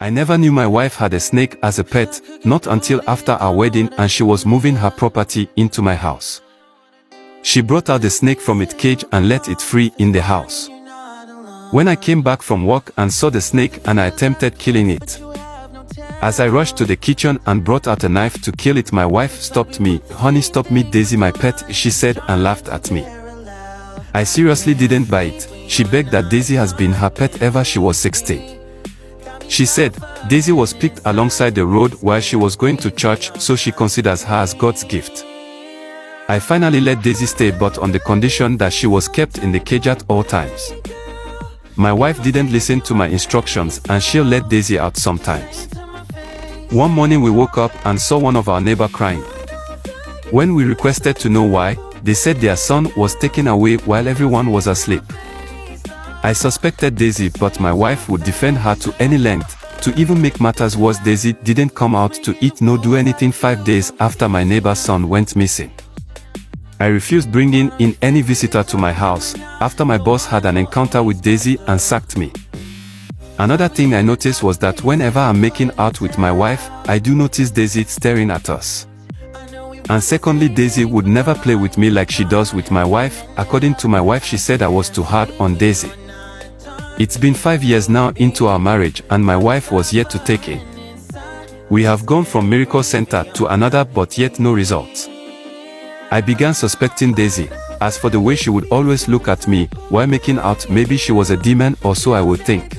I never knew my wife had a snake as a pet, not until after our wedding and she was moving her property into my house. She brought out the snake from its cage and let it free in the house. When I came back from work and saw the snake and I attempted killing it. As I rushed to the kitchen and brought out a knife to kill it, my wife stopped me. "Honey, stop me, Daisy, my pet," she said, and laughed at me. I seriously didn't buy it. She begged that Daisy has been her pet ever she was 16. She said, Daisy was picked alongside the road while she was going to church, so she considers her as God's gift. I finally let Daisy stay, but on the condition that she was kept in the cage at all times. My wife didn't listen to my instructions and she'll let Daisy out sometimes. One morning we woke up and saw one of our neighbors crying. When we requested to know why, they said their son was taken away while everyone was asleep. I suspected Daisy, but my wife would defend her to any length. To even make matters worse, Daisy didn't come out to eat nor do anything 5 days after my neighbor's son went missing. I refused bringing in any visitor to my house after my boss had an encounter with Daisy and sacked me. Another thing I noticed was that whenever I'm making out with my wife, I do notice Daisy staring at us. And secondly, Daisy would never play with me like she does with my wife. According to my wife, she said I was too hard on Daisy. It's been 5 years now into our marriage and my wife was yet to take in. We have gone from miracle center to another, but yet no results. I began suspecting Daisy. As for the way she would always look at me while making out, maybe she was a demon or so I would think.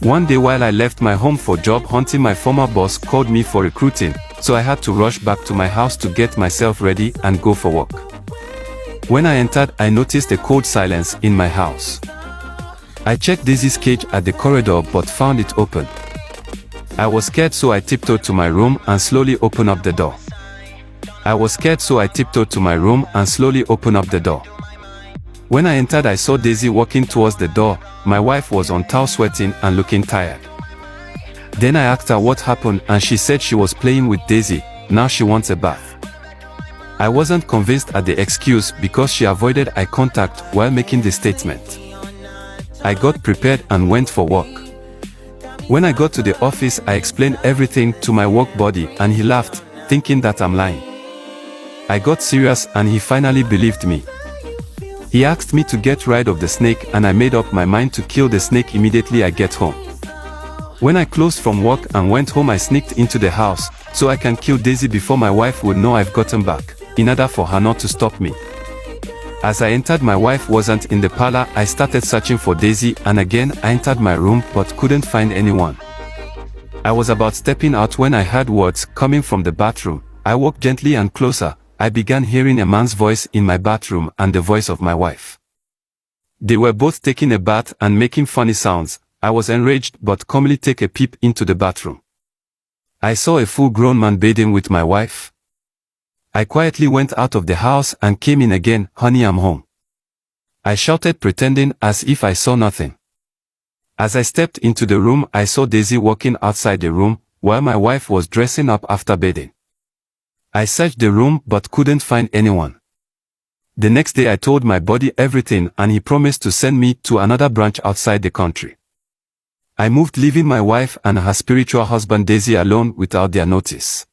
One day while I left my home for job hunting, my former boss called me for recruiting, so I had to rush back to my house to get myself ready and go for work. When I entered, I noticed a cold silence in my house. I checked Daisy's cage at the corridor but found it open. I was scared, so I tiptoed to my room and slowly opened up the door. When I entered, I saw Daisy walking towards the door. My wife was on towel, sweating and looking tired. Then I asked her what happened and she said she was playing with Daisy. Now she wants a bath. I wasn't convinced at the excuse because she avoided eye contact while making the statement. I got prepared and went for work. When I got to the office, I explained everything to my work buddy and he laughed, thinking that I'm lying. I got serious and he finally believed me. He asked me to get rid of the snake and I made up my mind to kill the snake immediately I get home. When I closed from work and went home, I sneaked into the house so I can kill Daisy before my wife would know I've gotten back, in order for her not to stop me. As I entered, my wife wasn't in the parlor. I started searching for Daisy and again I entered my room but couldn't find anyone. I was about stepping out when I heard words coming from the bathroom. I walked gently and closer. I began hearing a man's voice in my bathroom and the voice of my wife. They were both taking a bath and making funny sounds. I was enraged but calmly took a peep into the bathroom. I saw a full-grown man bathing with my wife. I quietly went out of the house and came in again. "Honey, I'm home," I shouted, pretending as if I saw nothing. As I stepped into the room, I saw Daisy walking outside the room while my wife was dressing up after bathing. I searched the room but couldn't find anyone. The next day I told my buddy everything and he promised to send me to another branch outside the country. I moved, leaving my wife and her spiritual husband Daisy alone without their notice.